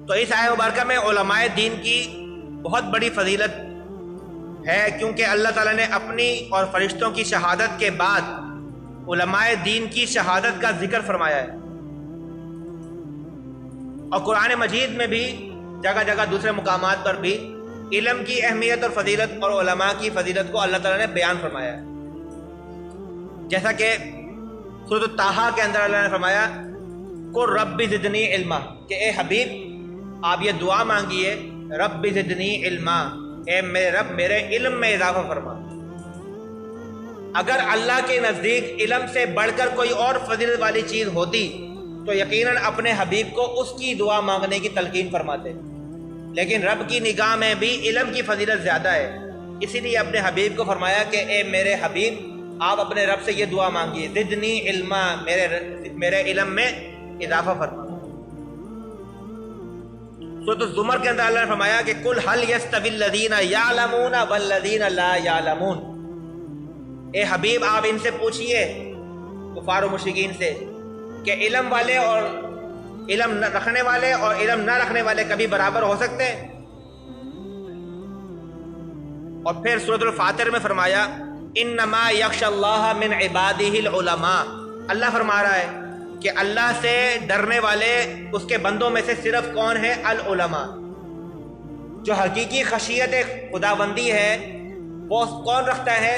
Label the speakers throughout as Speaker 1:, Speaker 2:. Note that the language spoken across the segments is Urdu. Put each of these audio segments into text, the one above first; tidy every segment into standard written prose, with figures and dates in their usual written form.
Speaker 1: تو اس آیت مبارکہ میں علماء دین کی بہت بڑی فضیلت ہے، کیونکہ اللہ تعالیٰ نے اپنی اور فرشتوں کی شہادت کے بعد علماء دین کی شہادت کا ذکر فرمایا ہے، اور قرآن مجید میں بھی جگہ جگہ دوسرے مقامات پر بھی علم کی اہمیت اور فضیلت اور علماء کی فضیلت کو اللہ تعالیٰ نے بیان فرمایا ہے۔ جیسا کہ سورۃ الطٰہٰ کے اندر اللہ نے فرمایا قُل رب زدنی علما، کہ اے حبیب آپ یہ دعا مانگیے رب زدنی علما، اے میرے رب میرے علم میں اضافہ فرما۔ اگر اللہ کے نزدیک علم سے بڑھ کر کوئی اور فضیلت والی چیز ہوتی تو یقیناً اپنے حبیب کو اس کی دعا مانگنے کی تلقین فرماتے، لیکن رب کی نگاہ میں بھی علم کی فضیلت زیادہ ہے، اسی لیے اپنے حبیب کو فرمایا کہ اے میرے حبیب آپ اپنے رب سے یہ دعا مانگیے زدنی علما، میرے علم میں اضافہ فرما۔ سورۃ الزمر کے اندر اللہ نے فرمایا کہ قل هل يستوي الذين يعلمون والذين لا يعلمون، اے حبیب آپ ان سے پوچھئے کفار و مشرکین سے کہ علم والے اور علم نہ رکھنے والے اور علم نہ رکھنے والے کبھی برابر ہو سکتے ہیں؟ اور پھر سورۃ الفاتر میں فرمایا انما یخشی اللہ من عبادہ العلماء، اللہ فرما رہا ہے کہ اللہ سے ڈرنے والے اس کے بندوں میں سے صرف کون ہے؟ العلماء۔ جو حقیقی خشیت خداوندی ہے وہ کون رکھتا ہے؟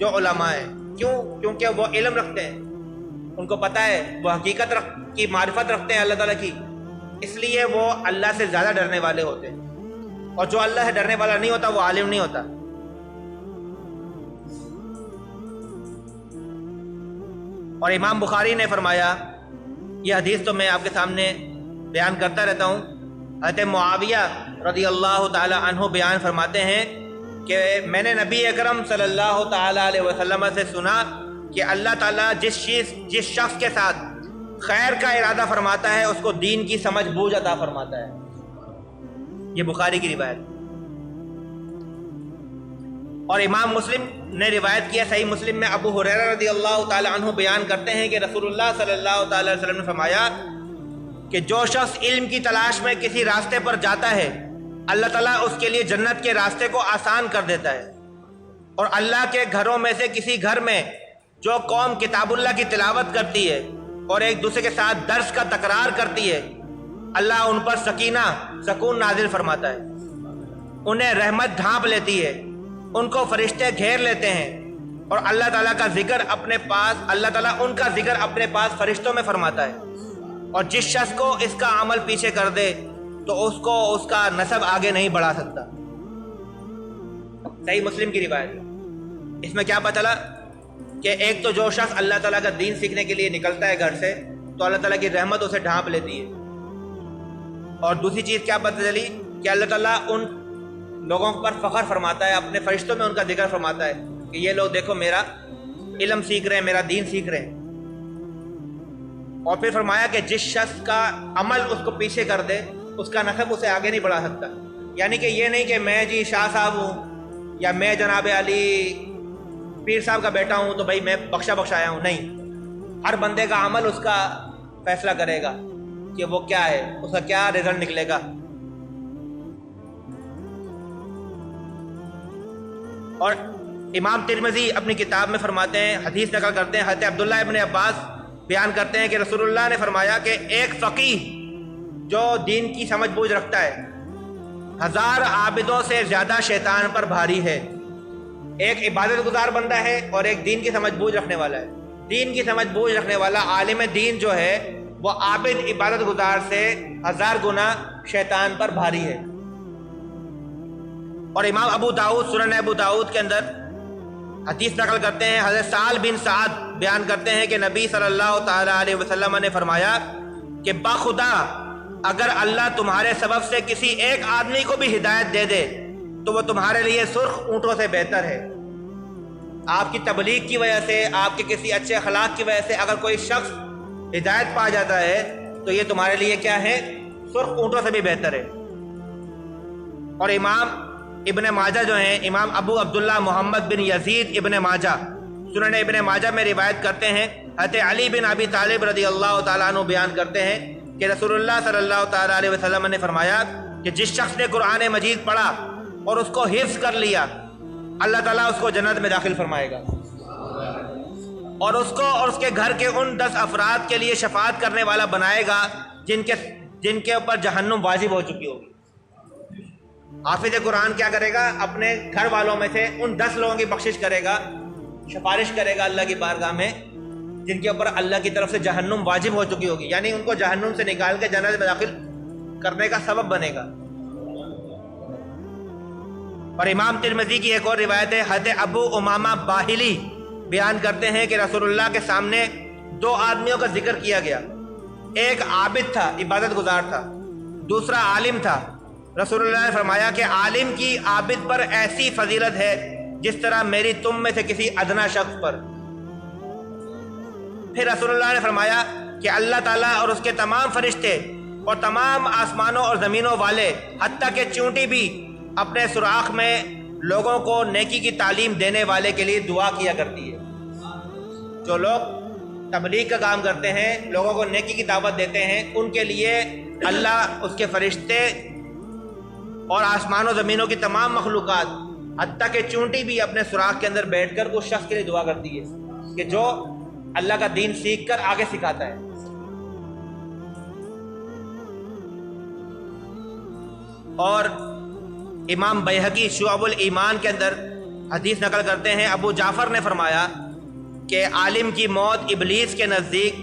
Speaker 1: جو علماء ہیں۔ کیوں؟ کیونکہ وہ علم رکھتے ہیں، ان کو پتہ ہے، وہ حقیقت کی معرفت رکھتے ہیں اللہ تعالیٰ کی، اس لیے وہ اللہ سے زیادہ ڈرنے والے ہوتے ہیں، اور جو اللہ سے ڈرنے والا نہیں ہوتا وہ عالم نہیں ہوتا۔ اور امام بخاری نے فرمایا، یہ حدیث تو میں آپ کے سامنے بیان کرتا رہتا ہوں، حضرت معاویہ رضی اللہ تعالی عنہ بیان فرماتے ہیں کہ میں نے نبی اکرم صلی اللہ تعالی علیہ وسلم سے سنا کہ اللہ تعالیٰ جس شخص کے ساتھ خیر کا ارادہ فرماتا ہے اس کو دین کی سمجھ بوجھ عطا فرماتا ہے۔ یہ بخاری کی روایت۔ اور امام مسلم نے روایت کیا صحیح مسلم میں، ابو ہریرہ رضی اللہ تعالی عنہ بیان کرتے ہیں کہ رسول اللہ صلی اللہ تعالی علیہ وسلم نے فرمایا کہ جو شخص علم کی تلاش میں کسی راستے پر جاتا ہے اللہ تعالیٰ اس کے لیے جنت کے راستے کو آسان کر دیتا ہے، اور اللہ کے گھروں میں سے کسی گھر میں جو قوم کتاب اللہ کی تلاوت کرتی ہے اور ایک دوسرے کے ساتھ درس کا تکرار کرتی ہے اللہ ان پر سکون نازل فرماتا ہے، انہیں رحمت ڈھانپ لیتی ہے، ان کو فرشتے گھیر لیتے ہیں، اور اللہ تعالیٰ کا ذکر اپنے پاس اللہ تعالیٰ ان کا ذکر اپنے پاس فرشتوں میں فرماتا ہے، اور جس شخص کو اس کا عمل پیچھے کر دے تو اس کو اس کا نسب آگے نہیں بڑھا سکتا۔ صحیح مسلم کی روایت۔ اس میں کیا پتہ چلا کہ ایک تو جو شخص اللہ تعالیٰ کا دین سیکھنے کے لیے نکلتا ہے گھر سے تو اللہ تعالیٰ کی رحمت اسے ڈھانپ لیتی ہے، اور دوسری چیز کیا پتہ چلی کہ اللہ تعالیٰ ان لوگوں پر فخر فرماتا ہے، اپنے فرشتوں میں ان کا ذکر فرماتا ہے کہ یہ لوگ دیکھو میرا علم سیکھ رہے ہیں، میرا دین سیکھ رہے ہیں۔ اور پھر فرمایا کہ جس شخص کا عمل اس کو پیچھے کر دے اس کا نسب اسے آگے نہیں بڑھا سکتا، یعنی کہ یہ نہیں کہ میں جی شاہ صاحب ہوں یا میں جناب علی پیر صاحب کا بیٹا ہوں تو بھائی میں بخشا آیا ہوں، نہیں، ہر بندے کا عمل اس کا فیصلہ کرے گا کہ وہ کیا ہے، اس کا کیا رزلٹ نکلے گا۔ اور امام ترمذی اپنی کتاب میں فرماتے ہیں، حدیث نقل کرتے ہیں، حضرت عبداللہ ابن عباس بیان کرتے ہیں کہ رسول اللہ نے فرمایا کہ ایک فقیہ جو دین کی سمجھ بوجھ رکھتا ہے 1000 عابدوں سے زیادہ شیطان پر بھاری ہے۔ ایک عبادت گزار بندہ ہے اور ایک دین کی سمجھ بوجھ رکھنے والا ہے۔ دین کی سمجھ بوجھ رکھنے والا عالم دین جو ہے وہ عابد عبادت گزار سے 1000 گنا شیطان پر بھاری ہے۔ اور امام ابو داؤد سنن ابو داؤد کے اندر حدیث نقل کرتے ہیں، حضرت سہل بن سعد بیان کرتے ہیں کہ نبی صلی اللہ تعالی علیہ وسلم نے فرمایا کہ بخدا اگر اللہ تمہارے سبب سے کسی ایک آدمی کو بھی ہدایت دے دے تو وہ تمہارے لیے سرخ اونٹوں سے بہتر ہے۔ آپ کی تبلیغ کی وجہ سے، آپ کے کسی اچھے اخلاق کی وجہ سے اگر کوئی شخص ہدایت پا جاتا ہے تو یہ تمہارے لیے کیا ہے؟ سرخ اونٹوں سے بھی بہتر ہے۔ اور امام ابن ماجہ جو ہیں، امام ابو عبداللہ محمد بن یزید ابن ماجہ سنن ابن ماجہ میں روایت کرتے ہیں، حضرت علی بن ابی طالب رضی اللہ تعالیٰ عنہ بیان کرتے ہیں کہ رسول اللہ صلی اللہ تعالیٰ علیہ وسلم نے فرمایا کہ جس شخص نے قرآن مجید پڑھا اور اس کو حفظ کر لیا، اللہ تعالیٰ اس کو جنت میں داخل فرمائے گا، اور اس کو اور اس کے گھر کے ان 10 افراد کے لیے شفاعت کرنے والا بنائے گا جن کے اوپر جہنم واجب ہو چکی ہوگی۔ حافظ قرآن کیا کرے گا؟ اپنے گھر والوں میں سے ان 10 لوگوں کی بخشش کرے گا، سفارش کرے گا اللہ کی بارگاہ میں، جن کے اوپر اللہ کی طرف سے جہنم واجب ہو چکی ہوگی، یعنی ان کو جہنم سے نکال کے جنت میں داخل کرنے کا سبب بنے گا۔ اور امام ترمذی کی ایک اور روایت ہے، حضرت ابو امامہ باہلی بیان کرتے ہیں کہ رسول اللہ کے سامنے 2 آدمیوں کا ذکر کیا گیا، ایک عابد تھا، عبادت گزار تھا، دوسرا عالم تھا۔ رسول اللہ نے فرمایا کہ عالم کی عابد پر ایسی فضیلت ہے جس طرح میری تم میں سے کسی ادنا شخص پر۔ پھر رسول اللہ نے فرمایا کہ اللہ تعالیٰ اور اس کے تمام فرشتے اور تمام آسمانوں اور زمینوں والے، حتیٰ کہ چونٹی بھی، اپنے سوراخ میں لوگوں کو نیکی کی تعلیم دینے والے کے لیے دعا کیا کرتی ہے۔ جو لوگ تبلیغ کا کام کرتے ہیں، لوگوں کو نیکی کی دعوت دیتے ہیں، ان کے لیے اللہ، اس کے فرشتے اور آسمان و زمینوں کی تمام مخلوقات، حتیٰ کہ چونٹی بھی، اپنے سوراخ کے اندر بیٹھ کر اس شخص کے لیے دعا کرتی ہے کہ جو اللہ کا دین سیکھ کر آگے سکھاتا ہے۔ اور امام بیہقی شعب الایمان کے اندر حدیث نقل کرتے ہیں، ابو جعفر نے فرمایا کہ عالم کی موت ابلیس کے نزدیک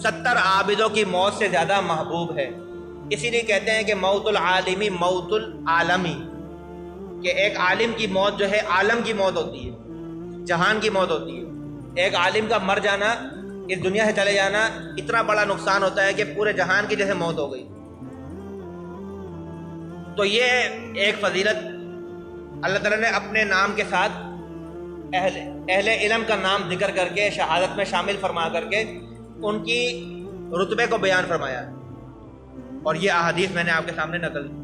Speaker 1: 70 عابدوں کی موت سے زیادہ محبوب ہے۔ اسی لیے کہتے ہیں کہ موت العالمی موت العالمی، کہ ایک عالم کی موت جو ہے عالم کی موت ہوتی ہے، جہان کی موت ہوتی ہے۔ ایک عالم کا مر جانا، اس دنیا سے چلے جانا، اتنا بڑا نقصان ہوتا ہے کہ پورے جہان کی جیسے موت ہو گئی۔ تو یہ ایک فضیلت اللہ تعالیٰ نے اپنے نام کے ساتھ اہل علم کا نام ذکر کر کے شہادت میں شامل فرما کر کے ان کی رتبے کو بیان فرمایا، اور یہ احادیث میں نے آپ کے سامنے نقل کی۔